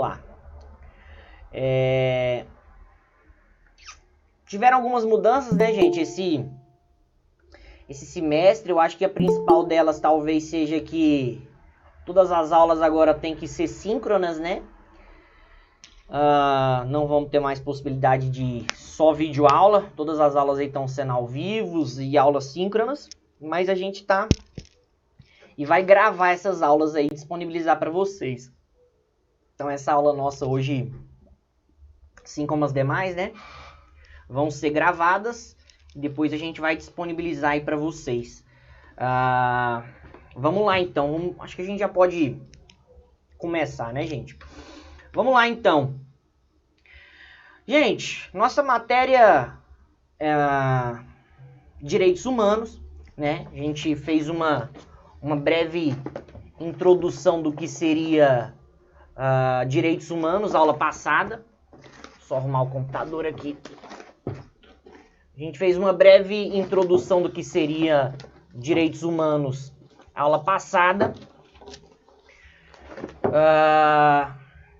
lá. Tiveram algumas mudanças, né, gente? Esse semestre, eu acho que a principal delas talvez seja que todas as aulas agora têm que ser síncronas, né? Não vamos ter mais possibilidade de só videoaula. Todas as aulas aí estão sendo ao vivo e aulas síncronas. Mas a gente tá e vai gravar essas aulas aí, disponibilizar para vocês. Então essa aula nossa hoje, assim como as demais, né, vão ser gravadas e depois a gente vai disponibilizar aí para vocês. Vamos lá então, acho que a gente já pode começar, né, gente? Vamos lá então. Gente, nossa matéria é Direitos Humanos, né? A gente fez uma breve introdução do que seria Direitos Humanos, aula passada. Só arrumar o computador aqui. A gente fez uma breve introdução do que seria Direitos Humanos, aula passada.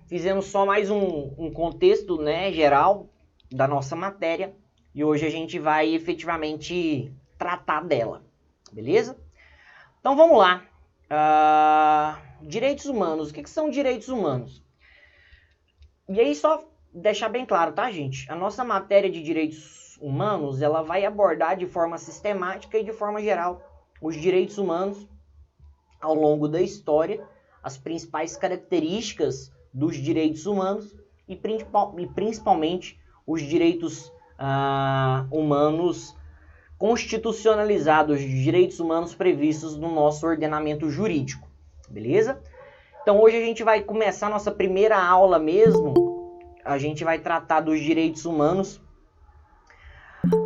Fizemos só mais um contexto, né, geral da nossa matéria. E hoje a gente vai efetivamente tratar dela, beleza? Então vamos lá. Direitos humanos. O que são direitos humanos? E aí só deixar bem claro, tá, gente? A nossa matéria de direitos humanos, ela vai abordar de forma sistemática e de forma geral os direitos humanos ao longo da história, as principais características dos direitos humanos e principalmente os direitos humanos constitucionalizados, os direitos humanos previstos no nosso ordenamento jurídico, beleza? Então hoje a gente vai começar a nossa primeira aula mesmo, a gente vai tratar dos direitos humanos,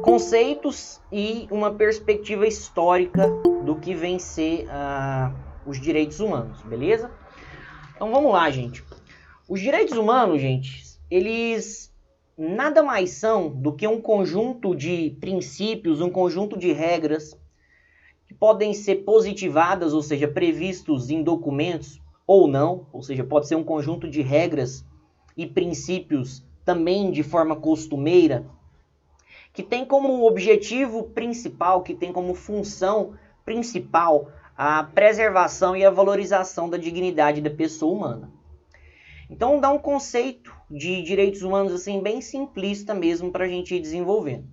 conceitos e uma perspectiva histórica do que vem ser os direitos humanos, beleza? Então vamos lá, gente. Os direitos humanos, gente, eles nada mais são do que um conjunto de princípios, um conjunto de regras que podem ser positivadas, ou seja, previstos em documentos ou não, ou seja, pode ser um conjunto de regras e princípios também de forma costumeira, que tem como objetivo principal, que tem como função principal a preservação e a valorização da dignidade da pessoa humana. Então dá um conceito de direitos humanos assim bem simplista mesmo para a gente ir desenvolvendo.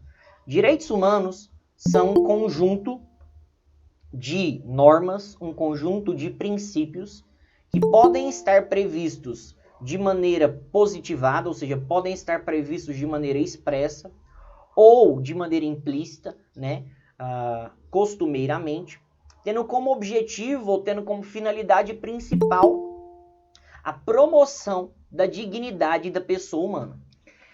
Direitos humanos são um conjunto de normas, um conjunto de princípios que podem estar previstos de maneira positivada, ou seja, podem estar previstos de maneira expressa ou de maneira implícita, né, costumeiramente, tendo como objetivo ou tendo como finalidade principal a promoção da dignidade da pessoa humana.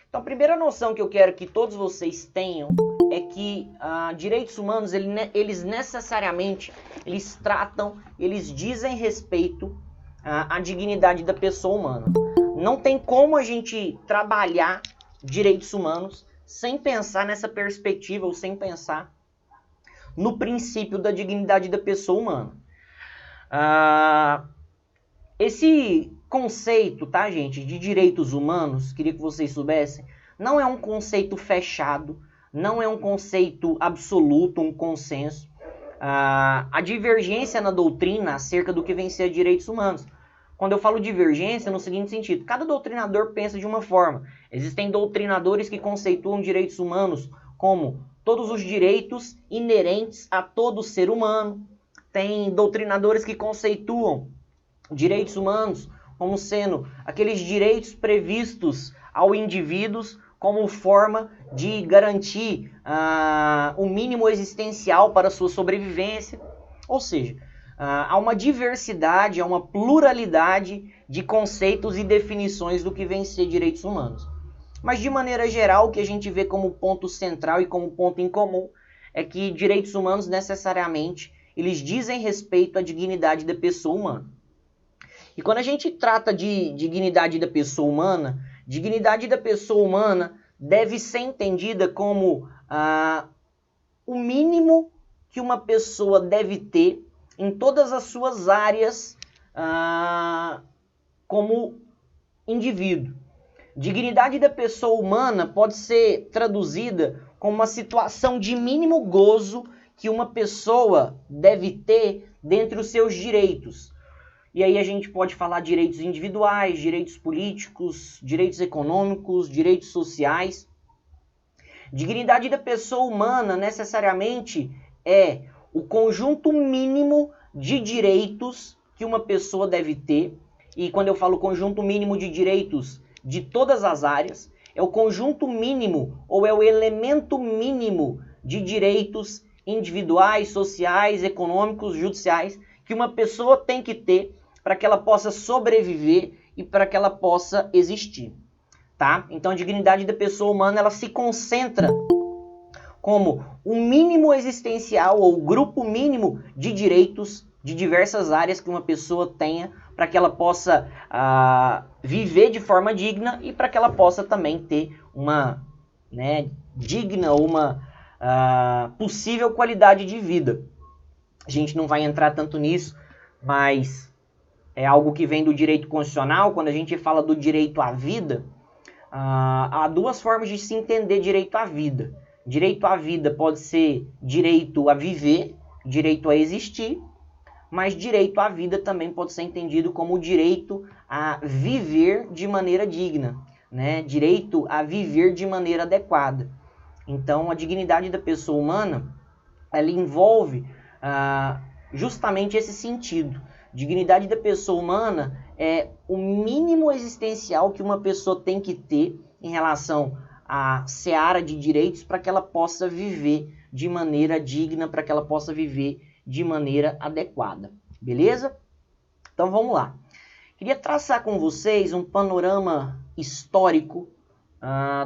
Então, a primeira noção que eu quero que todos vocês tenham é que direitos humanos, eles necessariamente, eles tratam, eles dizem respeito à dignidade da pessoa humana. Não tem como a gente trabalhar direitos humanos sem pensar nessa perspectiva ou sem pensar no princípio da dignidade da pessoa humana. Esse conceito, tá, gente, de direitos humanos, queria que vocês soubessem, não é um conceito fechado, não é um conceito absoluto, um consenso. A divergência na doutrina acerca do que vem ser direitos humanos. Quando eu falo divergência, no seguinte sentido, cada doutrinador pensa de uma forma. Existem doutrinadores que conceituam direitos humanos como todos os direitos inerentes a todo ser humano. Tem doutrinadores que conceituam direitos humanos como sendo aqueles direitos previstos ao indivíduo como forma de garantir o mínimo existencial para a sua sobrevivência. Ou seja, há uma diversidade, há uma pluralidade de conceitos e definições do que vem ser direitos humanos. Mas, de maneira geral, o que a gente vê como ponto central e como ponto em comum é que direitos humanos, necessariamente, eles dizem respeito à dignidade da pessoa humana. E quando a gente trata de dignidade da pessoa humana, dignidade da pessoa humana deve ser entendida como o mínimo que uma pessoa deve ter em todas as suas áreas como indivíduo. Dignidade da pessoa humana pode ser traduzida como uma situação de mínimo gozo que uma pessoa deve ter dentre os seus direitos. E aí a gente pode falar direitos individuais, direitos políticos, direitos econômicos, direitos sociais. Dignidade da pessoa humana necessariamente é o conjunto mínimo de direitos que uma pessoa deve ter. E quando eu falo conjunto mínimo de direitos de todas as áreas, é o conjunto mínimo ou é o elemento mínimo de direitos individuais, sociais, econômicos, judiciais que uma pessoa tem que ter para que ela possa sobreviver e para que ela possa existir. Tá? Então a dignidade da pessoa humana ela se concentra como o mínimo existencial ou o grupo mínimo de direitos de diversas áreas que uma pessoa tenha para que ela possa viver de forma digna e para que ela possa também ter uma digna ou uma possível qualidade de vida. A gente não vai entrar tanto nisso, mas é algo que vem do direito constitucional. Quando a gente fala do direito à vida, há duas formas de se entender direito à vida. Direito à vida pode ser direito a viver, direito a existir, mas direito à vida também pode ser entendido como o direito a viver de maneira digna, né? Direito a viver de maneira adequada. Então, a dignidade da pessoa humana, ela envolve justamente esse sentido. Dignidade da pessoa humana é o mínimo existencial que uma pessoa tem que ter em relação à seara de direitos para que ela possa viver de maneira digna, para que ela possa viver de maneira adequada. Beleza? Então vamos lá. Queria traçar com vocês um panorama histórico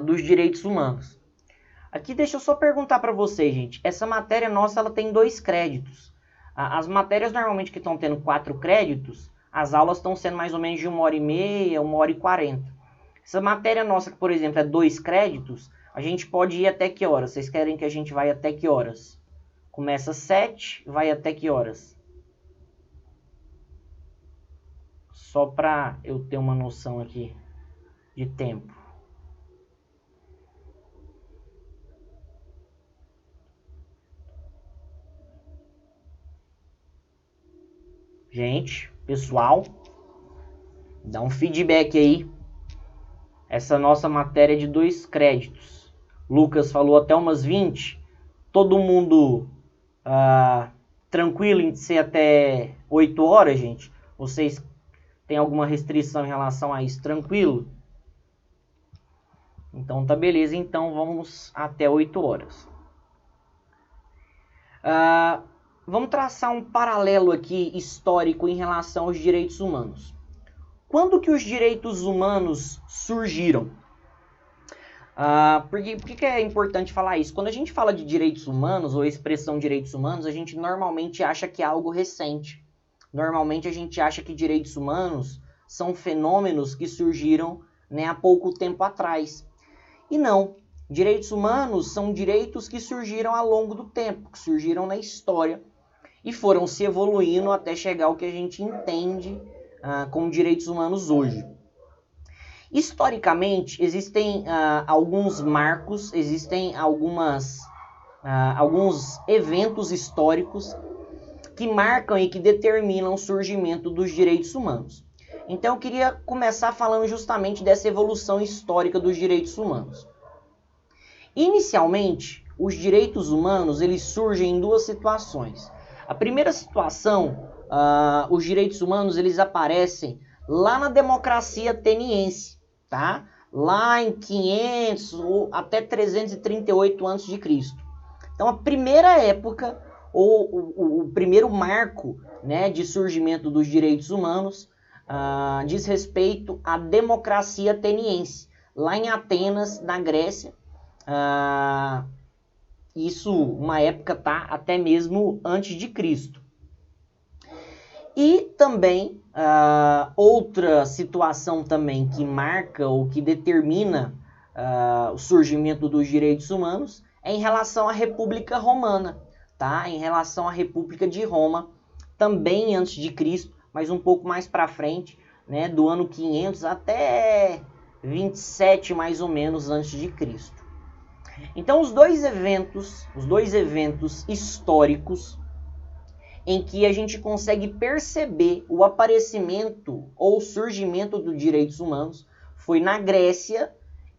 dos direitos humanos. Aqui deixa eu só perguntar para vocês, gente. Essa matéria nossa ela tem 2 créditos. As matérias normalmente que estão tendo 4 créditos, as aulas estão sendo mais ou menos de 1h30, 1h40. Essa matéria nossa, que por exemplo é 2 créditos, a gente pode ir até que horas? Vocês querem que a gente vá até que horas? Começa às 7, vai até que horas? Só para eu ter uma noção aqui de tempo. Gente, pessoal, dá um feedback aí. Essa nossa matéria é de 2 créditos. Lucas falou até umas 20. Todo mundo tranquilo em ser até 8 horas, gente? Vocês têm alguma restrição em relação a isso? Tranquilo? Então tá beleza, então vamos até 8 horas. Vamos traçar um paralelo aqui histórico em relação aos direitos humanos. Quando que os direitos humanos surgiram? Por que é importante falar isso? Quando a gente fala de direitos humanos ou a expressão direitos humanos, a gente normalmente acha que é algo recente. Normalmente a gente acha que direitos humanos são fenômenos que surgiram há pouco tempo atrás. E não. Direitos humanos são direitos que surgiram ao longo do tempo, que surgiram na história e foram se evoluindo até chegar ao que a gente entende como direitos humanos hoje. Historicamente, existem alguns marcos, existem alguns eventos históricos que marcam e que determinam o surgimento dos direitos humanos. Então, eu queria começar falando justamente dessa evolução histórica dos direitos humanos. Inicialmente, os direitos humanos eles surgem em 2 situações. A primeira situação, os direitos humanos eles aparecem lá na democracia ateniense, tá? Lá em 500 ou até 338 a.C. Então, a primeira época, ou o primeiro marco de surgimento dos direitos humanos diz respeito à democracia ateniense, lá em Atenas, na Grécia. Isso, uma época até mesmo antes de Cristo. E também, outra situação também que marca ou que determina o surgimento dos direitos humanos é em relação à República Romana, tá? Em relação à República de Roma, também antes de Cristo, mas um pouco mais para frente, né, do ano 500 até 27 mais ou menos antes de Cristo. Então os dois eventos históricos em que a gente consegue perceber o aparecimento ou surgimento dos direitos humanos foi na Grécia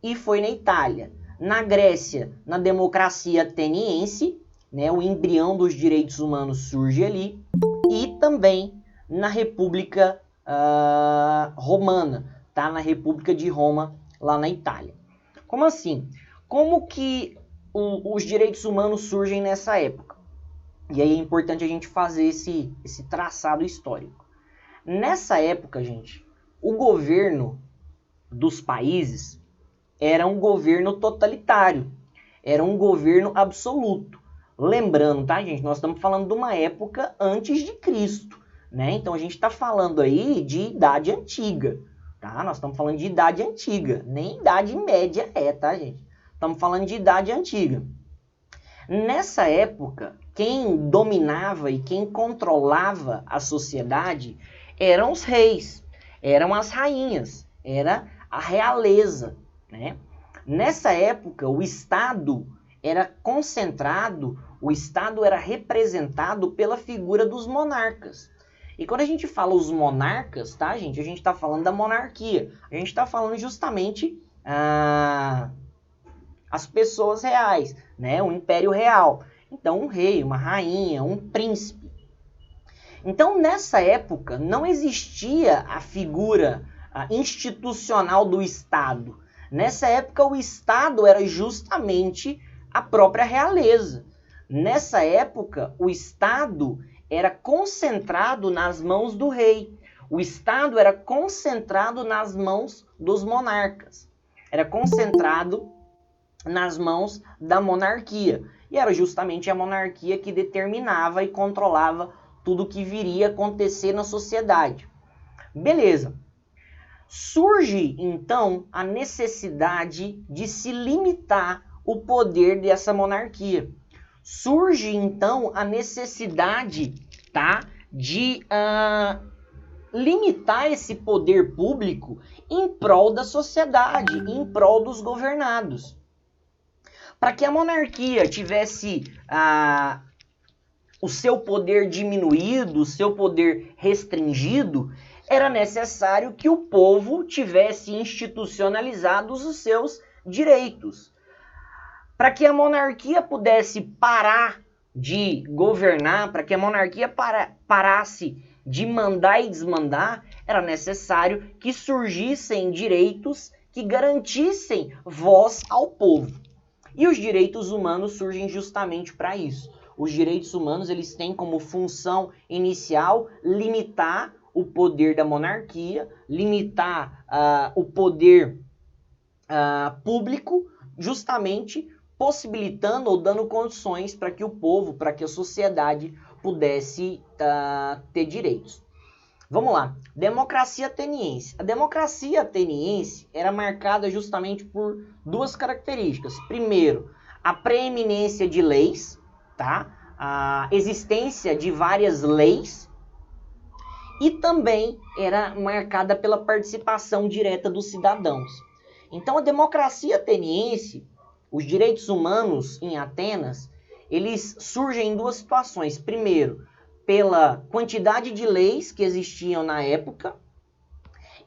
e foi na Itália. Na Grécia, na democracia ateniense, né, o embrião dos direitos humanos surge ali, e também na República Romana, tá? Na República de Roma, lá na Itália. Como assim? Como que os direitos humanos surgem nessa época? E aí é importante a gente fazer esse traçado histórico. Nessa época, gente, o governo dos países era um governo totalitário, era um governo absoluto. Lembrando, tá, gente? Nós estamos falando de uma época antes de Cristo, né? Então a gente está falando aí de Idade Antiga, tá? Nós estamos falando de Idade Antiga, nem Idade Média tá, gente? Estamos falando de Idade Antiga. Nessa época, quem dominava e quem controlava a sociedade eram os reis, eram as rainhas, era a realeza, né? Nessa época, o Estado era concentrado, o Estado era representado pela figura dos monarcas. E quando a gente fala os monarcas, tá, gente? A gente está falando da monarquia. A gente está falando justamente as pessoas reais, né? O Império Real. Então, um rei, uma rainha, um príncipe. Então, nessa época, não existia a figura institucional do Estado. Nessa época, o Estado era justamente a própria realeza. Nessa época, o Estado era concentrado nas mãos do rei. O Estado era concentrado nas mãos dos monarcas. Era concentrado nas mãos da monarquia. E era justamente a monarquia que determinava e controlava tudo o que viria a acontecer na sociedade. Beleza. Surge, então, a necessidade de se limitar o poder dessa monarquia. Surge, então, a necessidade, tá, de limitar esse poder público em prol da sociedade, em prol dos governados. Para que a monarquia tivesse o seu poder diminuído, o seu poder restringido, era necessário que o povo tivesse institucionalizados os seus direitos. Para que a monarquia pudesse parar de governar, para que a monarquia parasse de mandar e desmandar, era necessário que surgissem direitos que garantissem voz ao povo. E os direitos humanos surgem justamente para isso. Os direitos humanos, eles têm como função inicial limitar o poder da monarquia, limitar o poder público, justamente possibilitando ou dando condições para que o povo, para que a sociedade pudesse ter direitos. Vamos lá, democracia ateniense. A democracia ateniense era marcada justamente por duas características. Primeiro, a preeminência de leis, tá? A existência de várias leis, e também era marcada pela participação direta dos cidadãos. Então a democracia ateniense, os direitos humanos em Atenas, eles surgem em duas situações. Primeiro, pela quantidade de leis que existiam na época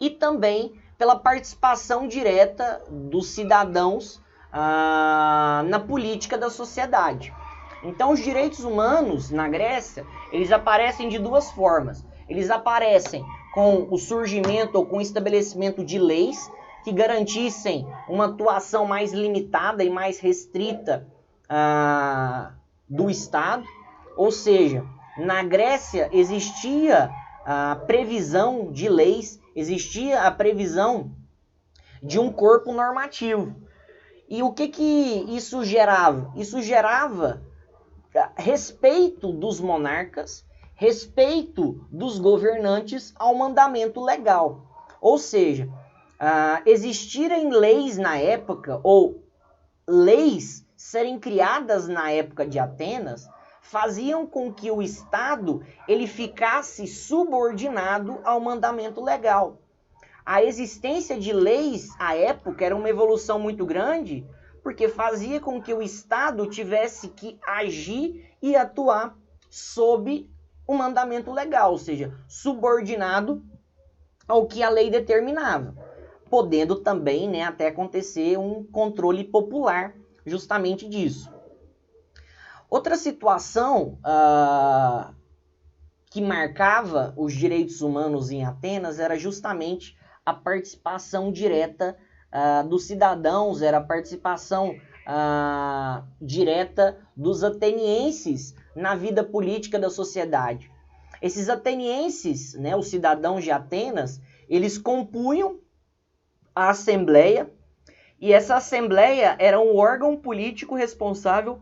e também pela participação direta dos cidadãos na política da sociedade. Então os direitos humanos na Grécia, eles aparecem de duas formas. Eles aparecem com o surgimento ou com o estabelecimento de leis que garantissem uma atuação mais limitada e mais restrita do Estado. Ou seja, na Grécia existia a previsão de leis, existia a previsão de um corpo normativo. E o que isso gerava? Isso gerava respeito dos monarcas, respeito dos governantes ao mandamento legal. Ou seja, existirem leis na época, ou leis serem criadas na época de Atenas, faziam com que o Estado ele ficasse subordinado ao mandamento legal. A existência de leis à época era uma evolução muito grande, porque fazia com que o Estado tivesse que agir e atuar sob o mandamento legal, ou seja, subordinado ao que a lei determinava, podendo também, né, até acontecer um controle popular justamente disso. Outra situação que marcava os direitos humanos em Atenas era justamente a participação direta dos cidadãos, era a participação direta dos atenienses na vida política da sociedade. Esses atenienses, né, os cidadãos de Atenas, eles compunham a Assembleia, e essa Assembleia era um órgão político responsável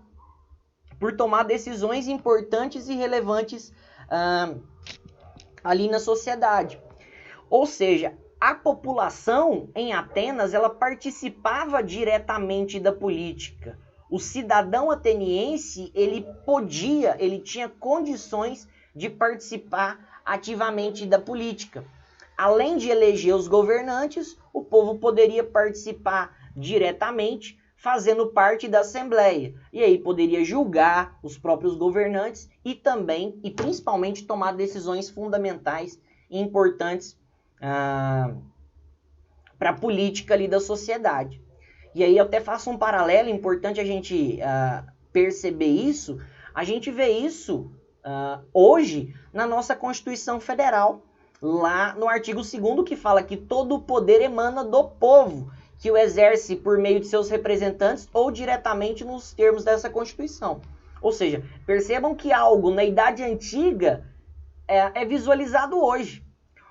por tomar decisões importantes e relevantes ali na sociedade. Ou seja, a população em Atenas, ela participava diretamente da política. O cidadão ateniense, ele tinha condições de participar ativamente da política. Além de eleger os governantes, o povo poderia participar diretamente, fazendo parte da Assembleia. E aí poderia julgar os próprios governantes e também, e principalmente, tomar decisões fundamentais e importantes para a política ali da sociedade. E aí eu até faço um paralelo, importante a gente perceber isso. A gente vê isso hoje na nossa Constituição Federal, lá no artigo 2º, que fala que todo o poder emana do povo, que o exerce por meio de seus representantes ou diretamente nos termos dessa Constituição. Ou seja, percebam que algo na Idade Antiga é visualizado hoje.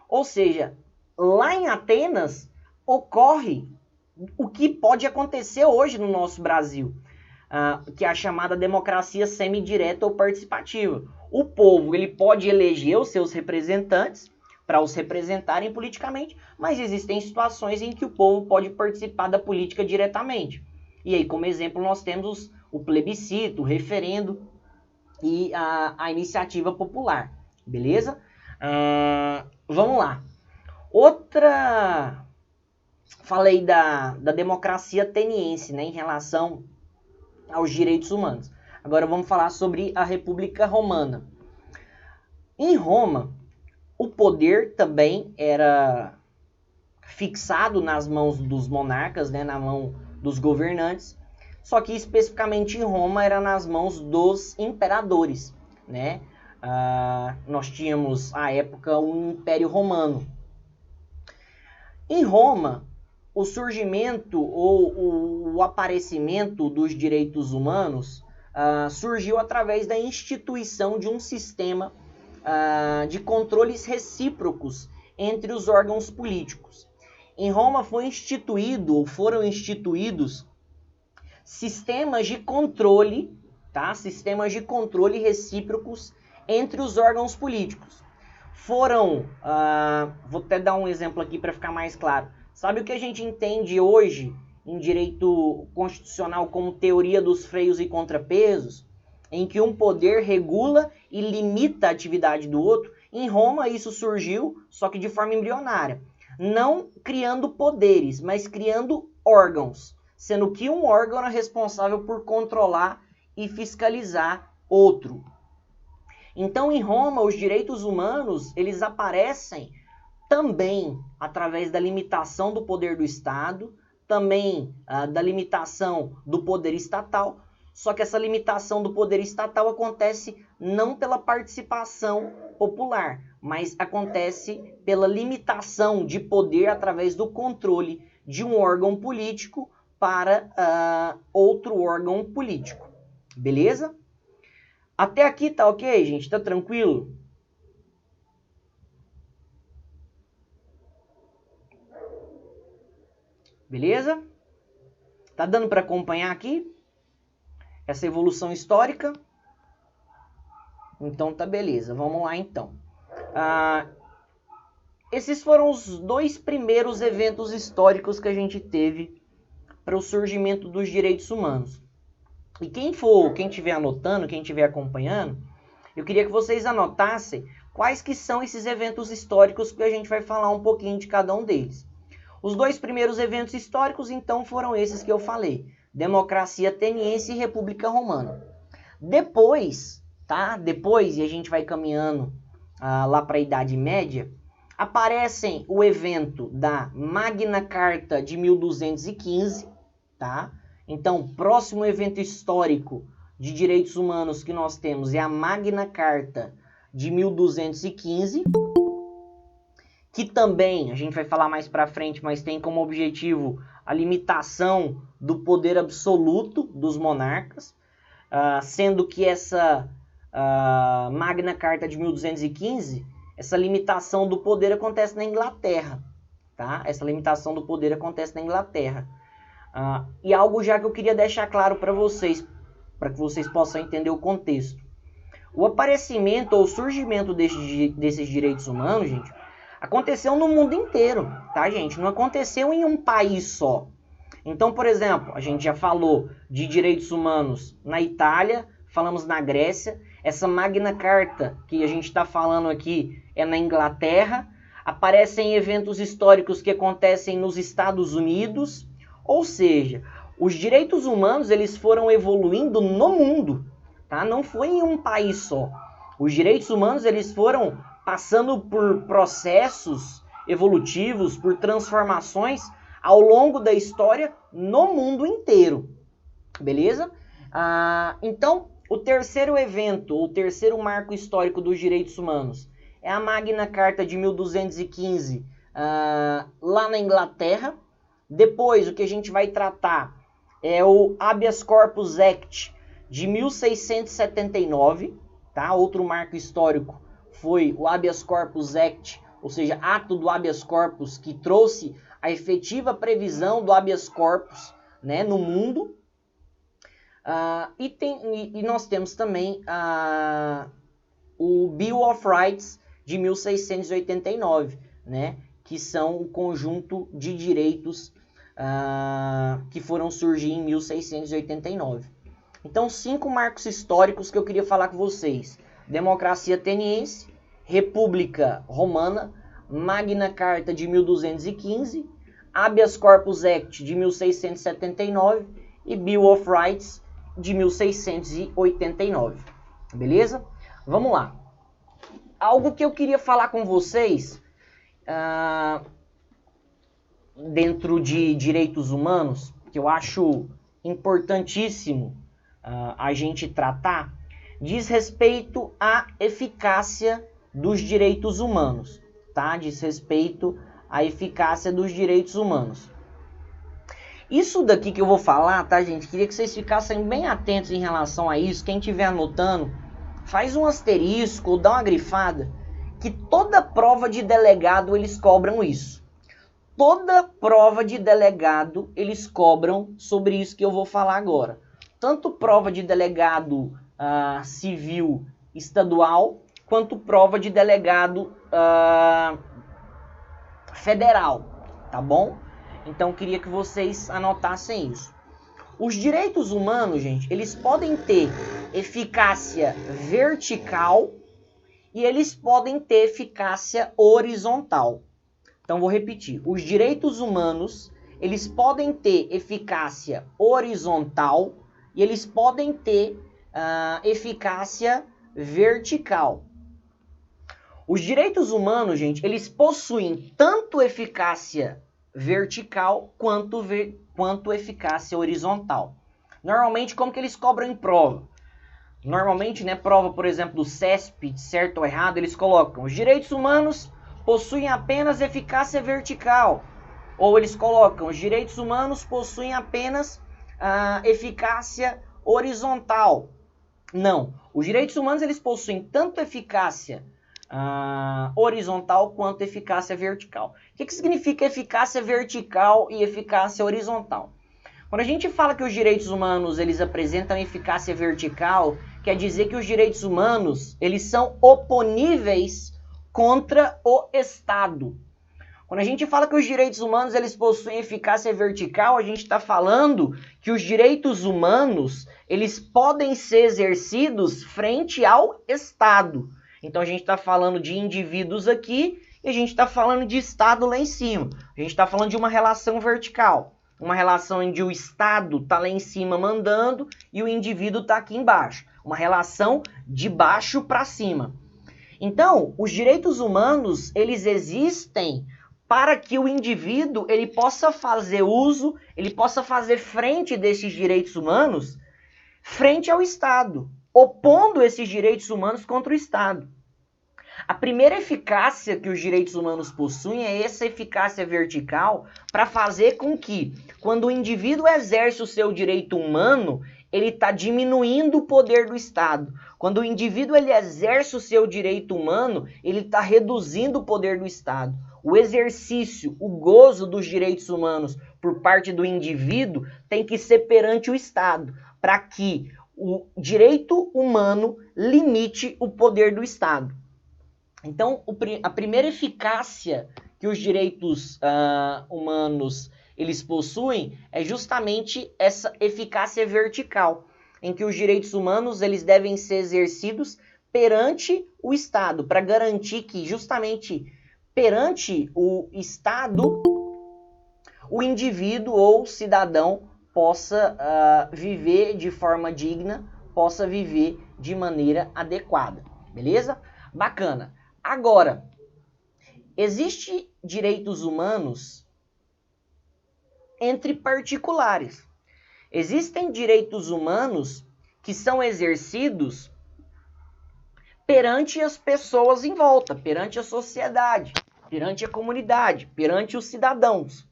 Ou seja, lá em Atenas ocorre o que pode acontecer hoje no nosso Brasil, que é a chamada democracia semidireta ou participativa. O povo ele pode eleger os seus representantes para os representarem politicamente, mas existem situações em que o povo pode participar da política diretamente. E aí, como exemplo, nós temos o plebiscito, o referendo e a iniciativa popular. Beleza? Vamos lá. Falei da democracia ateniense, né, em relação aos direitos humanos. Agora vamos falar sobre a República Romana. Em Roma, o poder também era fixado nas mãos dos monarcas, né, na mão dos governantes, só que especificamente em Roma era nas mãos dos imperadores, né? Nós tínhamos, à época, um Império Romano. Em Roma, o surgimento ou o aparecimento dos direitos humanos surgiu através da instituição de um sistema de controles recíprocos entre os órgãos políticos. Em Roma foram instituídos sistemas de controle, tá? Sistemas de controle recíprocos entre os órgãos políticos. Vou até dar um exemplo aqui para ficar mais claro. Sabe o que a gente entende hoje em direito constitucional como teoria dos freios e contrapesos? Em que um poder regula e limita a atividade do outro. Em Roma isso surgiu, só que de forma embrionária. Não criando poderes, mas criando órgãos. Sendo que um órgão era responsável por controlar e fiscalizar outro. Então, em Roma, os direitos humanos, eles aparecem também através da limitação do poder do Estado, também da limitação do poder estatal, só que essa limitação do poder estatal acontece não pela participação popular, mas acontece pela limitação de poder através do controle de um órgão político para outro órgão político. Beleza? Até aqui tá ok, gente? Tá tranquilo? Beleza? Tá dando para acompanhar aqui essa evolução histórica? Então tá beleza, vamos lá então. Esses foram os 2 primeiros eventos históricos que a gente teve para o surgimento dos direitos humanos. E quem estiver anotando, quem estiver acompanhando, eu queria que vocês anotassem quais que são esses eventos históricos, que a gente vai falar um pouquinho de cada um deles. Os dois primeiros eventos históricos, então, foram esses que eu falei. Democracia ateniense e República Romana. Depois, tá? Depois, e a gente vai caminhando lá para a Idade Média, aparecem o evento da Magna Carta de 1215, tá? Então, próximo evento histórico de direitos humanos que nós temos é a Magna Carta de 1215, que também, a gente vai falar mais para frente, mas tem como objetivo a limitação do poder absoluto dos monarcas, sendo que essa Magna Carta de 1215, essa limitação do poder acontece na Inglaterra, tá? Essa limitação do poder acontece na Inglaterra. E algo já que eu queria deixar claro para vocês, para que vocês possam entender o contexto. O aparecimento ou surgimento desses direitos humanos, gente, aconteceu no mundo inteiro, tá, gente? Não aconteceu em um país só. Então, por exemplo, a gente já falou de direitos humanos na Itália, falamos na Grécia. Essa Magna Carta que a gente está falando aqui é na Inglaterra. Aparecem eventos históricos que acontecem nos Estados Unidos. Ou seja, os direitos humanos eles foram evoluindo no mundo, tá? Não foi em um país só. Os direitos humanos eles foram passando por processos evolutivos, por transformações ao longo da história no mundo inteiro, beleza? Então, o terceiro evento, o terceiro marco histórico dos direitos humanos é a Magna Carta de 1215, lá na Inglaterra. Depois, o que a gente vai tratar é o Habeas Corpus Act de 1679, tá? Outro marco histórico foi o Habeas Corpus Act, ou seja, ato do habeas corpus, que trouxe a efetiva previsão do habeas corpus, né, no mundo. E nós temos também o Bill of Rights de 1689, né, que são o conjunto de direitos que foram surgir em 1689. Então, 5 marcos históricos que eu queria falar com vocês. Democracia ateniense, República Romana, Magna Carta de 1215, Habeas Corpus Act de 1679 e Bill of Rights de 1689. Beleza? Vamos lá. Algo que eu queria falar com vocês dentro de direitos humanos, que eu acho importantíssimo a gente tratar, diz respeito à eficácia dos direitos humanos, tá? Diz respeito à eficácia dos direitos humanos. Isso daqui que eu vou falar, tá, gente? Queria que vocês ficassem bem atentos em relação a isso. Quem estiver anotando, faz um asterisco ou dá uma grifada, que toda prova de delegado eles cobram isso. Toda prova de delegado eles cobram sobre isso que eu vou falar agora. Tanto prova de delegado civil estadual, quanto prova de delegado federal, tá bom? Então, queria que vocês anotassem isso. Os direitos humanos, gente, eles podem ter eficácia vertical e eles podem ter eficácia horizontal. Então, vou repetir. Os direitos humanos, eles podem ter eficácia horizontal e eles podem ter eficácia vertical. Os direitos humanos, gente, eles possuem tanto eficácia vertical quanto eficácia horizontal. Normalmente, como que eles cobram em prova? Normalmente, né, prova, por exemplo, do CESP, certo ou errado, eles colocam: os direitos humanos possuem apenas eficácia vertical. Ou eles colocam: os direitos humanos possuem apenas eficácia horizontal. Não. Os direitos humanos eles possuem tanto eficácia horizontal quanto eficácia vertical. O que significa eficácia vertical e eficácia horizontal? Quando a gente fala que os direitos humanos eles apresentam eficácia vertical, quer dizer que os direitos humanos eles são oponíveis contra o Estado. Quando a gente fala que os direitos humanos eles possuem eficácia vertical, a gente está falando que os direitos humanos eles podem ser exercidos frente ao Estado. Então a gente está falando de indivíduos aqui e a gente está falando de Estado lá em cima. A gente está falando de uma relação vertical. Uma relação onde o Estado está lá em cima mandando e o indivíduo está aqui embaixo. Uma relação de baixo para cima. Então, os direitos humanos, eles existem para que o indivíduo ele possa fazer uso, ele possa fazer frente desses direitos humanos frente ao Estado, opondo esses direitos humanos contra o Estado. A primeira eficácia que os direitos humanos possuem é essa eficácia vertical para fazer com que, quando o indivíduo exerce o seu direito humano, ele está diminuindo o poder do Estado. Quando o indivíduo ele exerce o seu direito humano, ele está reduzindo o poder do Estado. O exercício, o gozo dos direitos humanos por parte do indivíduo tem que ser perante o Estado, para que o direito humano limite o poder do Estado. Então, a primeira eficácia que os direitos humanos eles possuem é justamente essa eficácia vertical, em que os direitos humanos eles devem ser exercidos perante o Estado, para garantir que justamente perante o Estado o indivíduo ou cidadão possa viver de forma digna, possa viver de maneira adequada, beleza? Bacana. Agora, existem direitos humanos entre particulares. Existem direitos humanos que são exercidos perante as pessoas em volta, perante a sociedade, perante a comunidade, perante os cidadãos.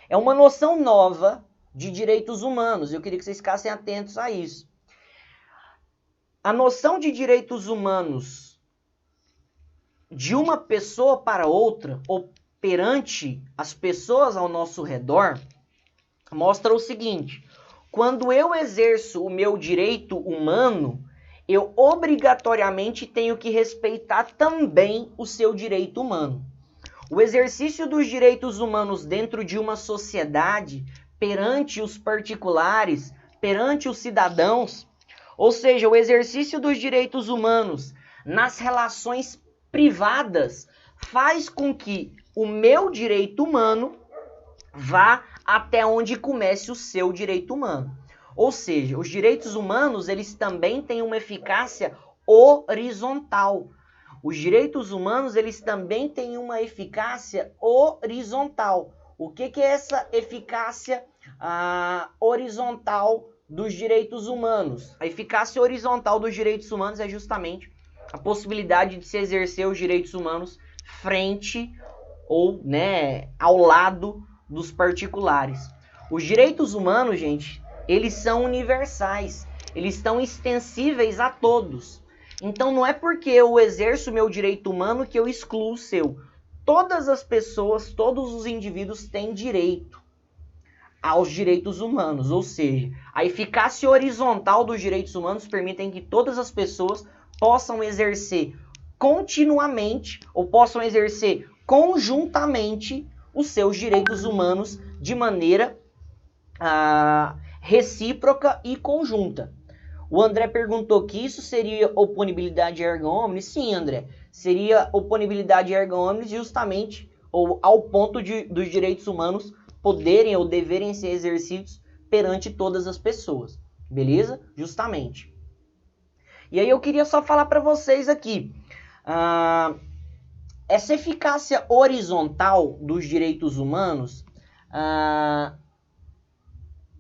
É uma noção nova de direitos humanos. Eu queria que vocês ficassem atentos a isso. A noção de direitos humanos de uma pessoa para outra, ou perante as pessoas ao nosso redor, mostra o seguinte: quando eu exerço o meu direito humano, eu obrigatoriamente tenho que respeitar também o seu direito humano. O exercício dos direitos humanos dentro de uma sociedade, perante os particulares, perante os cidadãos, ou seja, o exercício dos direitos humanos nas relações privadas, faz com que o meu direito humano vá até onde comece o seu direito humano. Ou seja, os direitos humanos, eles também têm uma eficácia horizontal. Os direitos humanos, eles também têm uma eficácia horizontal. O que é essa eficácia horizontal dos direitos humanos? A eficácia horizontal dos direitos humanos é justamente a possibilidade de se exercer os direitos humanos frente ou, ao lado dos particulares. Os direitos humanos, gente, eles são universais, eles estão extensíveis a todos. Então não é porque eu exerço o meu direito humano que eu excluo o seu. Todas as pessoas, todos os indivíduos têm direito aos direitos humanos, ou seja, a eficácia horizontal dos direitos humanos permitem que todas as pessoas possam exercer continuamente ou possam exercer conjuntamente os seus direitos humanos de maneira recíproca e conjunta. O André perguntou que isso seria oponibilidade erga omnes. Sim, André, seria oponibilidade erga omnes justamente ou ao ponto dos direitos humanos poderem ou deverem ser exercidos perante todas as pessoas, beleza? Justamente. E aí eu queria só falar para vocês aqui, essa eficácia horizontal dos direitos humanos,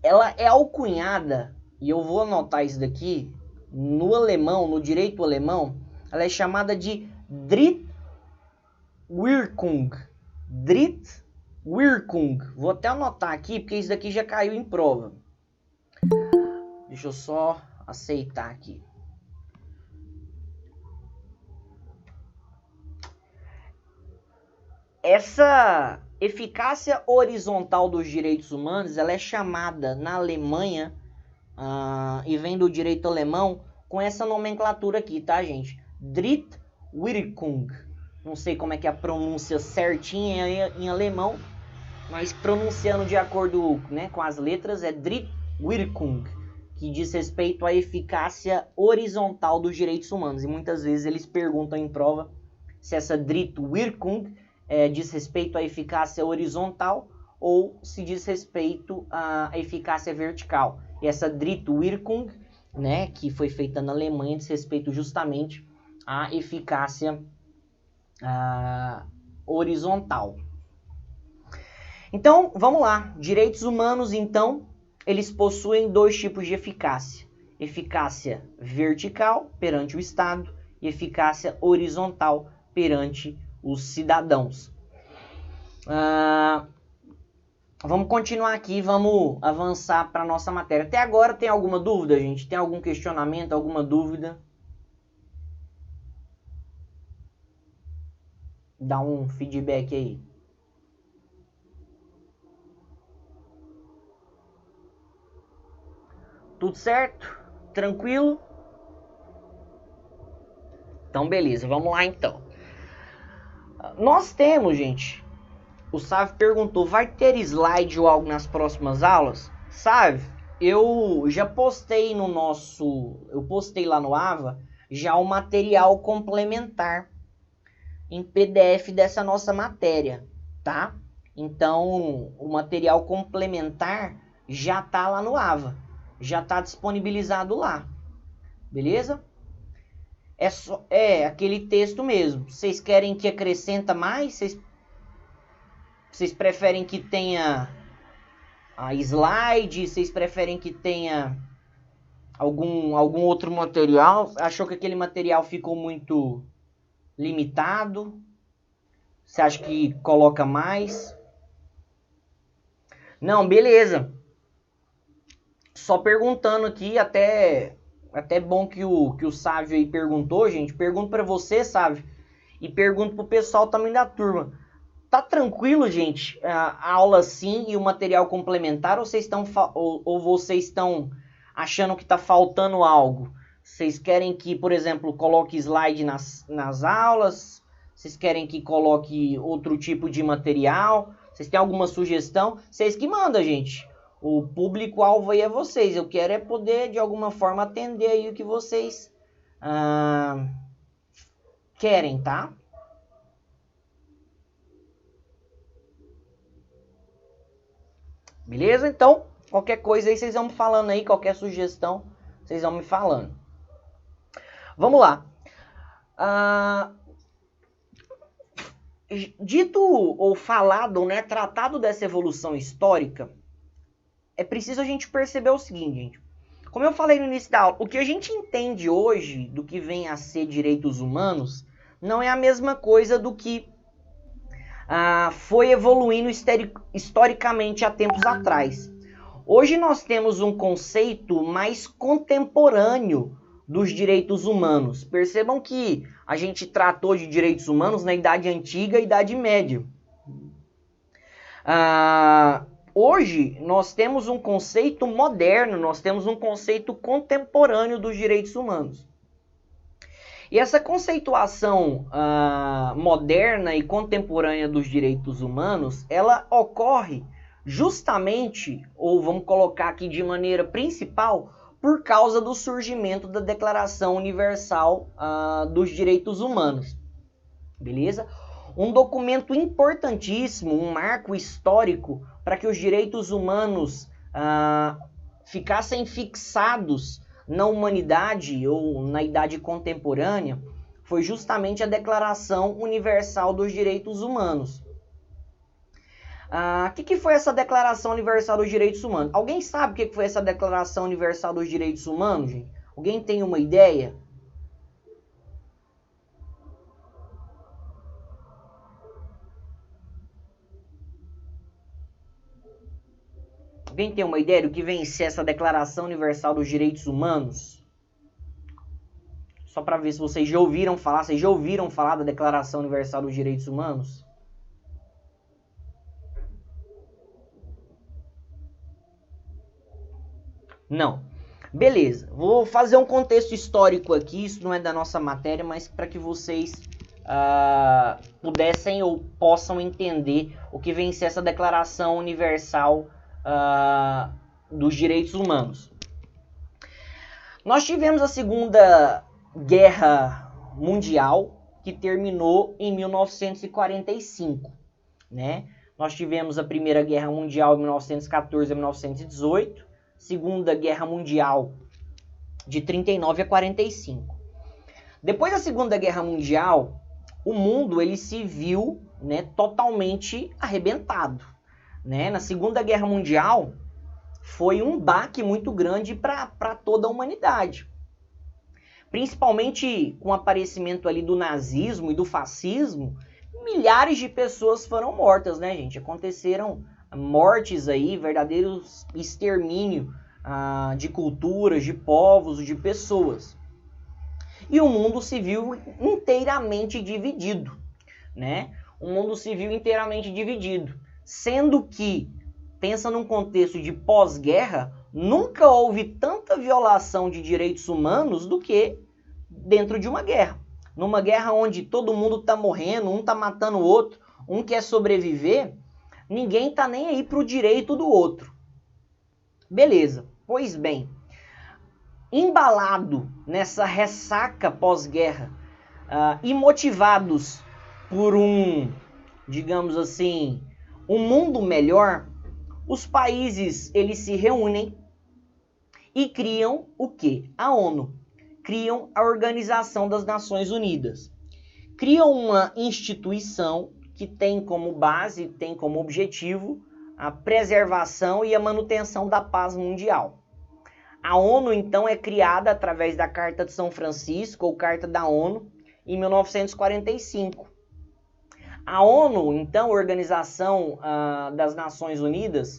ela é alcunhada, e eu vou anotar isso daqui, no alemão, no direito alemão, ela é chamada de Drittwirkung. Drittwirkung. Vou até anotar aqui, porque isso daqui já caiu em prova. Deixa eu só aceitar aqui. Essa eficácia horizontal dos direitos humanos, ela é chamada na Alemanha, e vem do direito alemão, com essa nomenclatura aqui, tá, gente? Drittwirkung. Não sei como é que é a pronúncia certinha em alemão, mas pronunciando de acordo, com as letras é Drittwirkung. que diz respeito à eficácia horizontal dos direitos humanos. E muitas vezes eles perguntam em prova se essa Drittwirkung diz respeito à eficácia horizontal ou se diz respeito à eficácia vertical. E essa Drittwirkung, né, que foi feita na Alemanha, diz respeito justamente à eficácia horizontal. Então, vamos lá. Direitos humanos, então, eles possuem dois tipos de eficácia. Eficácia vertical, perante o Estado, e eficácia horizontal, perante os cidadãos. Vamos continuar aqui, vamos avançar para a nossa matéria. Até agora tem alguma dúvida, gente? Tem algum questionamento, alguma dúvida? Dá um feedback aí. Tudo certo? Tranquilo? Então, beleza. Vamos lá, então. Nós temos, gente... O Sav perguntou, vai ter slide ou algo nas próximas aulas? Sav, eu já postei no nosso... Eu postei lá no AVA já o material complementar em PDF dessa nossa matéria, tá? Então, o material complementar já tá lá no AVA. Já tá disponibilizado lá. Beleza? É aquele texto mesmo. Vocês querem que acrescenta mais? Vocês preferem que tenha a slide? Vocês preferem que tenha algum outro material? Achou que aquele material ficou muito limitado? Você acha que coloca mais? Não, beleza. Só perguntando aqui, até bom que o Sávio aí perguntou, gente. Pergunto para você, Sávio, e pergunto pro pessoal também da turma. Tá tranquilo, gente, a aula sim e o material complementar, ou vocês estão achando que está faltando algo? Vocês querem que, por exemplo, coloque slide nas aulas? Vocês querem que coloque outro tipo de material? Vocês têm alguma sugestão? Vocês que mandam, gente. O público-alvo aí é vocês. Eu quero poder, de alguma forma, atender aí o que vocês querem, tá? Beleza? Então, qualquer coisa aí vocês vão me falando aí, qualquer sugestão, vocês vão me falando. Vamos lá. Dito ou falado, né, tratado dessa evolução histórica, é preciso a gente perceber o seguinte, gente. Como eu falei no início da aula, o que a gente entende hoje do que vem a ser direitos humanos não é a mesma coisa do que foi evoluindo historicamente há tempos atrás. Hoje nós temos um conceito mais contemporâneo dos direitos humanos. Percebam que a gente tratou de direitos humanos na Idade Antiga e Idade Média. Hoje nós temos um conceito moderno, nós temos um conceito contemporâneo dos direitos humanos. E essa conceituação moderna e contemporânea dos direitos humanos, ela ocorre justamente, ou vamos colocar aqui de maneira principal, por causa do surgimento da Declaração Universal dos Direitos Humanos. Beleza? Um documento importantíssimo, um marco histórico para que os direitos humanos ficassem fixados na humanidade ou na idade contemporânea, foi justamente a Declaração Universal dos Direitos Humanos. O que foi essa Declaração Universal dos Direitos Humanos? Alguém sabe o que foi essa Declaração Universal dos Direitos Humanos, gente? Alguém tem uma ideia? Alguém tem uma ideia do que vem ser essa Declaração Universal dos Direitos Humanos? Só para ver se vocês já ouviram falar da Declaração Universal dos Direitos Humanos? Não. Beleza, vou fazer um contexto histórico aqui, isso não é da nossa matéria, mas para que vocês pudessem ou possam entender o que vem ser essa Declaração Universal dos Direitos Humanos. Nós tivemos a Segunda Guerra Mundial, que terminou em 1945, né? Nós tivemos a Primeira Guerra Mundial de 1914 a 1918, Segunda Guerra Mundial de 39 a 45. Depois da Segunda Guerra Mundial, o mundo ele se viu, né, totalmente arrebentado, né? Na Segunda Guerra Mundial foi um baque muito grande para toda a humanidade. Principalmente com o aparecimento ali do nazismo e do fascismo, milhares de pessoas foram mortas, né, gente? Aconteceram mortes aí, verdadeiros extermínio de culturas, de povos, de pessoas. E o mundo se viu inteiramente dividido, né? O mundo se viu inteiramente dividido, sendo que, pensa num contexto de pós-guerra, nunca houve tanta violação de direitos humanos do que dentro de uma guerra. Numa guerra onde todo mundo está morrendo, um está matando o outro, um quer sobreviver, ninguém está nem aí para o direito do outro. Beleza, pois bem, embalado nessa ressaca pós-guerra e motivados por digamos assim, um mundo melhor, os países eles se reúnem e criam o quê? A ONU. Criam a Organização das Nações Unidas. Criam uma instituição que tem como base, tem como objetivo a preservação e a manutenção da paz mundial. A ONU, então, é criada através da Carta de São Francisco, ou Carta da ONU, em 1945. A ONU, então, Organização das Nações Unidas,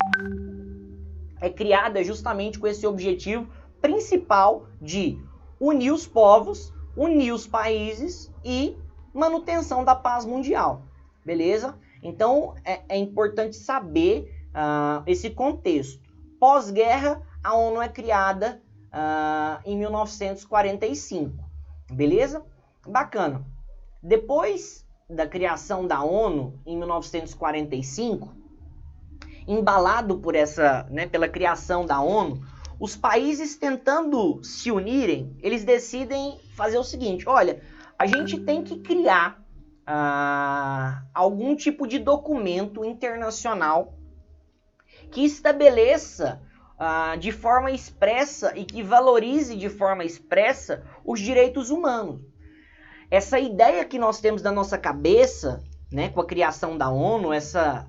é criada justamente com esse objetivo principal de unir os povos, unir os países e manutenção da paz mundial, beleza? Então, é importante saber esse contexto. Pós-guerra, a ONU é criada em 1945, beleza? Bacana. Depois da criação da ONU, em 1945, embalado por pela criação da ONU, os países tentando se unirem, eles decidem fazer o seguinte: olha, a gente tem que criar algum tipo de documento internacional que estabeleça de forma expressa e que valorize de forma expressa os direitos humanos. Essa ideia que nós temos na nossa cabeça, né, com a criação da ONU, essa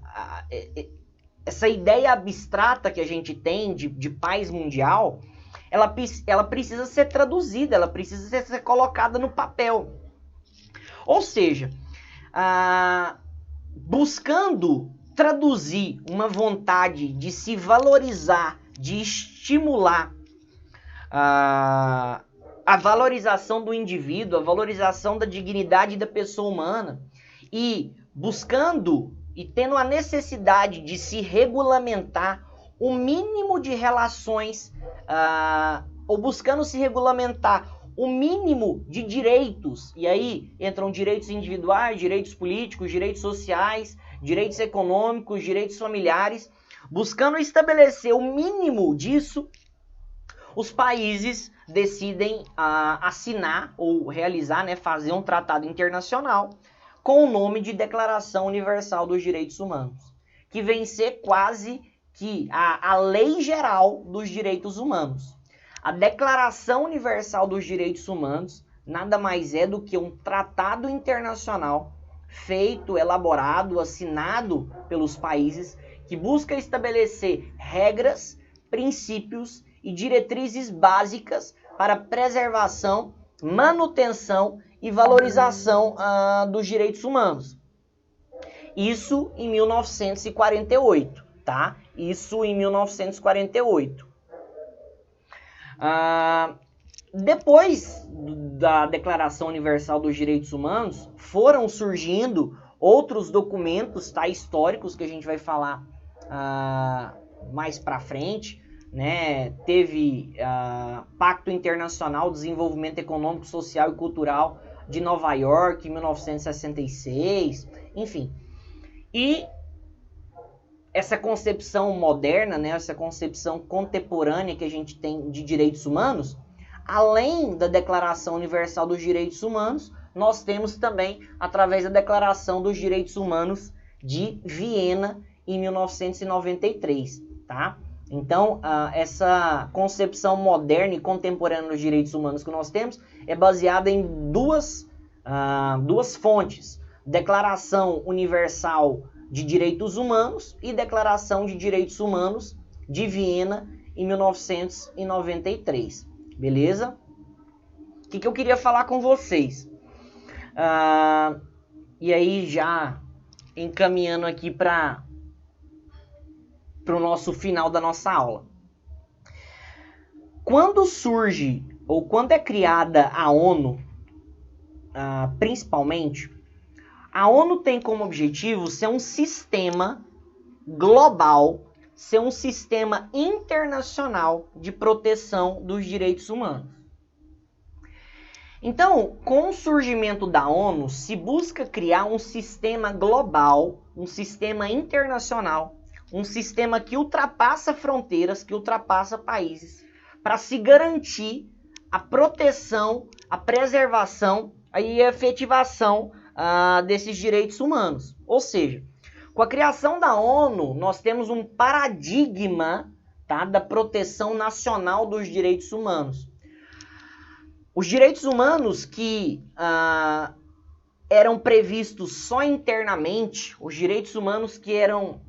ideia abstrata que a gente tem de paz mundial, ela precisa ser traduzida, ela precisa ser colocada no papel. Ou seja, buscando traduzir uma vontade de se valorizar, de estimular a valorização do indivíduo, a valorização da dignidade da pessoa humana, e buscando e tendo a necessidade de se regulamentar o mínimo de relações, ou buscando se regulamentar o mínimo de direitos, e aí entram direitos individuais, direitos políticos, direitos sociais, direitos econômicos, direitos familiares, buscando estabelecer o mínimo disso, os países decidem assinar ou realizar, né, fazer um tratado internacional com o nome de Declaração Universal dos Direitos Humanos, que vem ser quase que a lei geral dos direitos humanos. A Declaração Universal dos Direitos Humanos nada mais é do que um tratado internacional feito, elaborado, assinado pelos países, que busca estabelecer regras, princípios e diretrizes básicas para preservação, manutenção e valorização dos direitos humanos. Isso em 1948, tá? Isso em 1948. Depois da Declaração Universal dos Direitos Humanos, foram surgindo outros documentos, tá, históricos, que a gente vai falar mais para frente, né? Teve Pacto Internacional de Desenvolvimento Econômico, Social e Cultural de Nova York, em 1966, enfim. E essa concepção moderna, né, essa concepção contemporânea que a gente tem de direitos humanos, além da Declaração Universal dos Direitos Humanos, nós temos também através da Declaração dos Direitos Humanos de Viena, em 1993, tá? Então, essa concepção moderna e contemporânea dos direitos humanos que nós temos é baseada em duas fontes: Declaração Universal de Direitos Humanos e Declaração de Direitos Humanos de Viena, em 1993. Beleza? O que eu queria falar com vocês? E aí, já encaminhando aqui para o nosso final da nossa aula. Quando surge, ou quando é criada a ONU, principalmente, a ONU tem como objetivo ser um sistema global, ser um sistema internacional de proteção dos direitos humanos. Então, com o surgimento da ONU, se busca criar um sistema global, um sistema internacional, um sistema que ultrapassa fronteiras, que ultrapassa países, para se garantir a proteção, a preservação e a efetivação desses direitos humanos. Ou seja, com a criação da ONU, nós temos um paradigma, tá, da proteção nacional dos direitos humanos. Os direitos humanos que eram previstos só internamente, os direitos humanos que eram...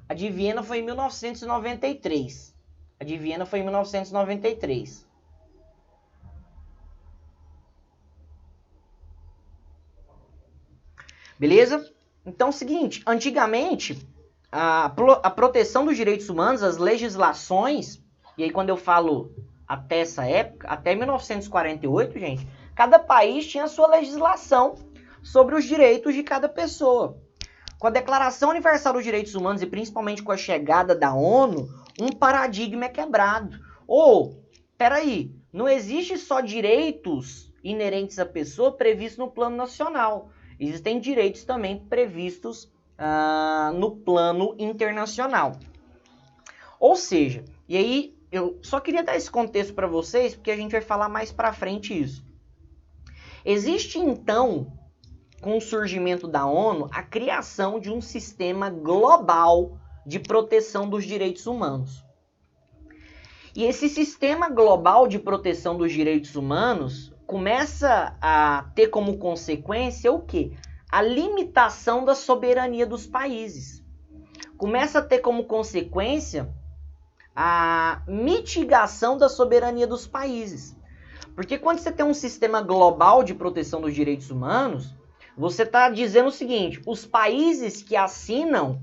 A de Viena foi em 1993. A de Viena foi em 1993. Beleza? Então é o seguinte, antigamente, a proteção dos direitos humanos, as legislações, e aí quando eu falo até essa época, até 1948, gente, cada país tinha a sua legislação sobre os direitos de cada pessoa. Com a Declaração Universal dos Direitos Humanos e principalmente com a chegada da ONU, um paradigma é quebrado. Peraí, não existe só direitos inerentes à pessoa previstos no plano nacional. Existem direitos também previstos no plano internacional. Ou seja, e aí eu só queria dar esse contexto para vocês, porque a gente vai falar mais para frente isso. Existe então, com o surgimento da ONU, a criação de um sistema global de proteção dos direitos humanos. E esse sistema global de proteção dos direitos humanos começa a ter como consequência o quê? A limitação da soberania dos países. Começa a ter como consequência a mitigação da soberania dos países. Porque quando você tem um sistema global de proteção dos direitos humanos, você está dizendo o seguinte: os países que assinam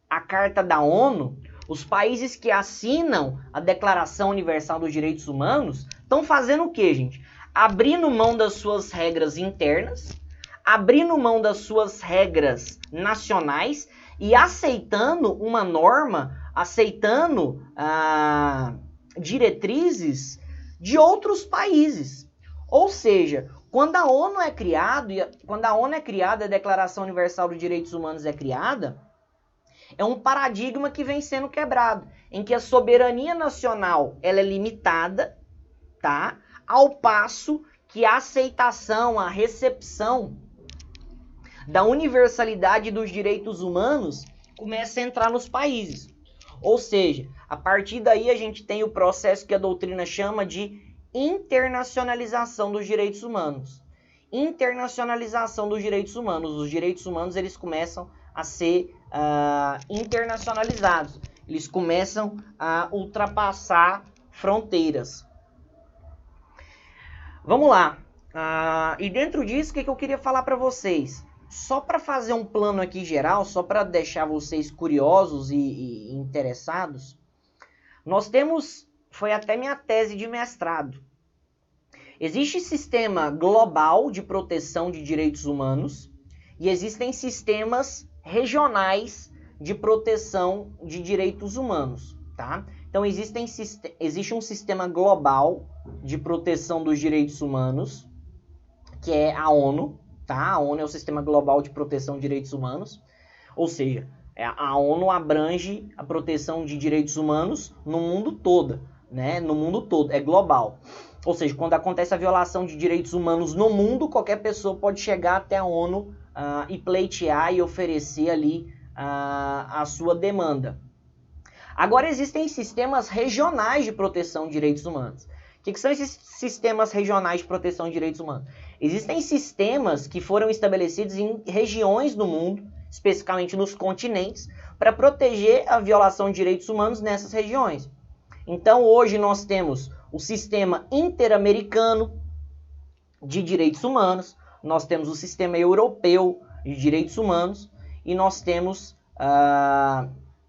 a Carta da ONU, os países que assinam a Declaração Universal dos Direitos Humanos, estão fazendo o quê, gente? Abrindo mão das suas regras internas, abrindo mão das suas regras nacionais e aceitando uma norma, aceitando diretrizes de outros países. Ou seja, quando a ONU é criada, a Declaração Universal dos Direitos Humanos é criada, é um paradigma que vem sendo quebrado, em que a soberania nacional ela é limitada, tá? Ao passo que a aceitação, a recepção da universalidade dos direitos humanos começa a entrar nos países. Ou seja, a partir daí a gente tem o processo que a doutrina chama de internacionalização dos direitos humanos. Internacionalização dos direitos humanos. Os direitos humanos eles começam a ser internacionalizados. Eles começam a ultrapassar fronteiras. Vamos lá. E dentro disso, o que eu queria falar para vocês? Só para fazer um plano aqui geral, só para deixar vocês curiosos e interessados, nós temos, foi até minha tese de mestrado. Existe sistema global de proteção de direitos humanos e existem sistemas regionais de proteção de direitos humanos, tá? Então existe um sistema global de proteção dos direitos humanos, que é a ONU, tá? A ONU é o Sistema Global de Proteção de Direitos Humanos, ou seja, a ONU abrange a proteção de direitos humanos no mundo todo, né? No mundo todo, é global. Ou seja, quando acontece a violação de direitos humanos no mundo, qualquer pessoa pode chegar até a ONU e pleitear e oferecer ali a sua demanda. Agora, existem sistemas regionais de proteção de direitos humanos. O que são esses sistemas regionais de proteção de direitos humanos? Existem sistemas que foram estabelecidos em regiões do mundo, especificamente nos continentes, para proteger a violação de direitos humanos nessas regiões. Então, hoje nós temos o Sistema Interamericano de Direitos Humanos, nós temos o Sistema Europeu de Direitos Humanos e nós temos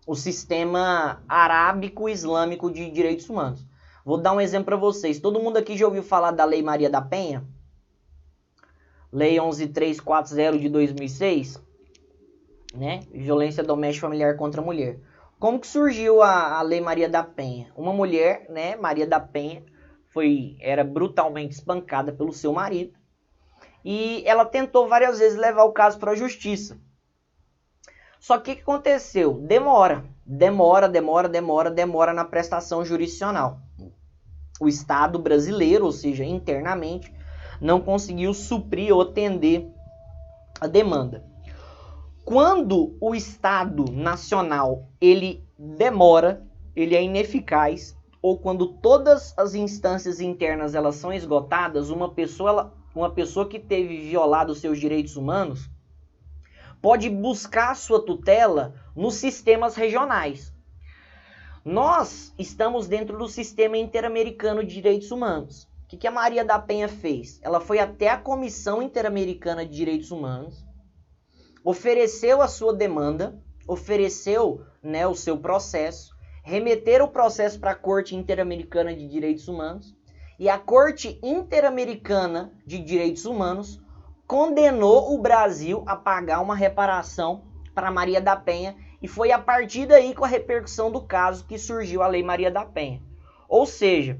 o Sistema Arábico-Islâmico de Direitos Humanos. Vou dar um exemplo para vocês. Todo mundo aqui já ouviu falar da Lei Maria da Penha? Lei 11.340 de 2006, né? Violência doméstica familiar contra a mulher. Como que surgiu a Lei Maria da Penha? Uma mulher, né, Maria da Penha, era brutalmente espancada pelo seu marido e ela tentou várias vezes levar o caso para a justiça. Só que o que aconteceu? Demora na prestação jurisdicional. O Estado brasileiro, ou seja, internamente, não conseguiu suprir ou atender a demanda. Quando o Estado nacional ele demora, ele é ineficaz, ou quando todas as instâncias internas elas são esgotadas, uma pessoa que teve violado os seus direitos humanos pode buscar sua tutela nos sistemas regionais. Nós estamos dentro do Sistema Interamericano de Direitos Humanos. O que a Maria da Penha fez? Ela foi até a Comissão Interamericana de Direitos Humanos, ofereceu a sua demanda, ofereceu, né, o seu processo, remeteram o processo para a Corte Interamericana de Direitos Humanos e a Corte Interamericana de Direitos Humanos condenou o Brasil a pagar uma reparação para Maria da Penha e foi a partir daí, com a repercussão do caso, que surgiu a Lei Maria da Penha. Ou seja,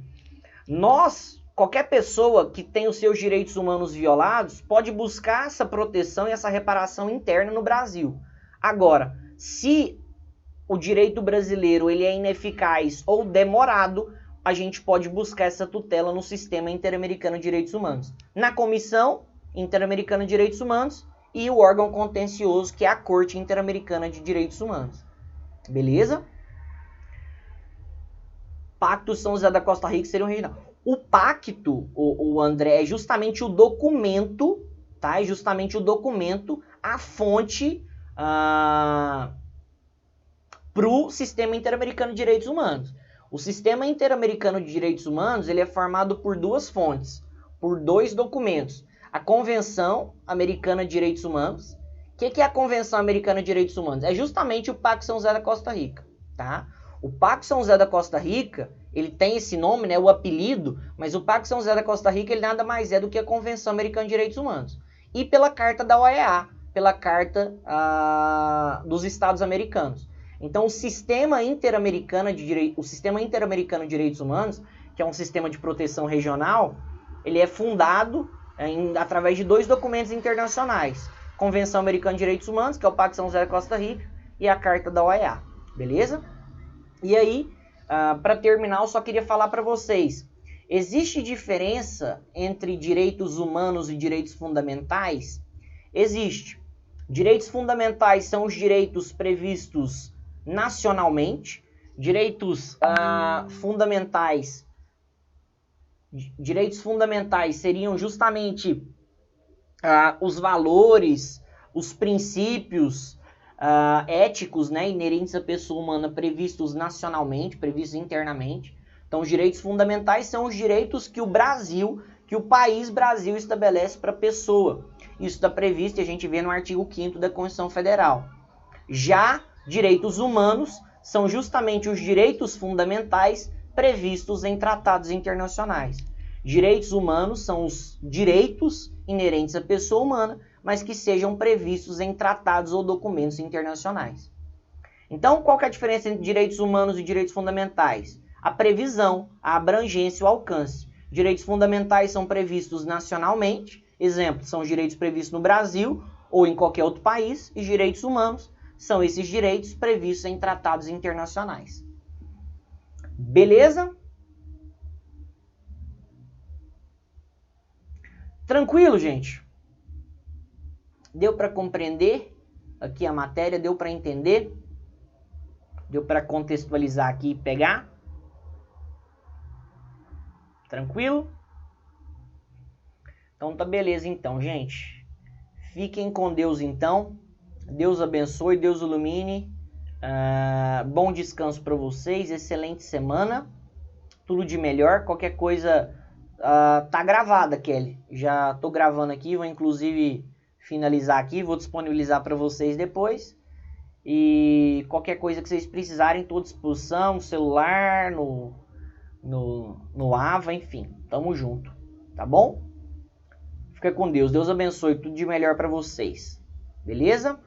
qualquer pessoa que tem os seus direitos humanos violados pode buscar essa proteção e essa reparação interna no Brasil. Agora, se o direito brasileiro ele é ineficaz ou demorado, a gente pode buscar essa tutela no Sistema Interamericano de Direitos Humanos, na Comissão Interamericana de Direitos Humanos e o órgão contencioso, que é a Corte Interamericana de Direitos Humanos. Beleza? Pacto São José da Costa Rica seria um regional. O pacto, o André, é justamente o documento, tá? É justamente o documento, a fonte para o Sistema Interamericano de Direitos Humanos. O Sistema Interamericano de Direitos Humanos ele é formado por duas fontes, por dois documentos. A Convenção Americana de Direitos Humanos. O que é a Convenção Americana de Direitos Humanos? É justamente o Pacto São José da Costa Rica, tá? O Pacto São José da Costa Rica, ele tem esse nome, né, o apelido, mas o Pacto São José da Costa Rica ele nada mais é do que a Convenção Americana de Direitos Humanos. E pela Carta da OEA, pela Carta dos Estados Americanos. Então, o Sistema Interamericano de Direitos Humanos, que é um sistema de proteção regional, ele é fundado através de dois documentos internacionais. Convenção Americana de Direitos Humanos, que é o Pacto São José da Costa Rica, e a Carta da OEA. Beleza? E aí, para terminar, eu só queria falar para vocês. Existe diferença entre direitos humanos e direitos fundamentais? Existe. Direitos fundamentais são os direitos previstos nacionalmente. Direitos fundamentais seriam justamente os valores, os princípios éticos, né, inerentes à pessoa humana previstos nacionalmente, previstos internamente. Então, os direitos fundamentais são os direitos que o país Brasil estabelece para a pessoa. Isso está previsto e a gente vê no artigo 5º da Constituição Federal. Já direitos humanos são justamente os direitos fundamentais previstos em tratados internacionais. Direitos humanos são os direitos inerentes à pessoa humana, mas que sejam previstos em tratados ou documentos internacionais. Então, qual que é a diferença entre direitos humanos e direitos fundamentais? A previsão, a abrangência e o alcance. Direitos fundamentais são previstos nacionalmente, exemplo, são os direitos previstos no Brasil ou em qualquer outro país, e direitos humanos são esses direitos previstos em tratados internacionais. Beleza? Tranquilo, gente? Deu para compreender aqui a matéria? Deu para entender? Deu para contextualizar aqui e pegar? Tranquilo? Então tá beleza então, gente. Fiquem com Deus então. Deus abençoe, Deus ilumine. Bom descanso para vocês, excelente semana. Tudo de melhor. Qualquer coisa tá gravada, Kelly. Já tô gravando aqui, vou inclusive finalizar aqui, vou disponibilizar para vocês depois. E qualquer coisa que vocês precisarem, estou à disposição, celular, no Ava, enfim. Tamo junto, tá bom? Fica com Deus. Deus abençoe. Tudo de melhor para vocês. Beleza?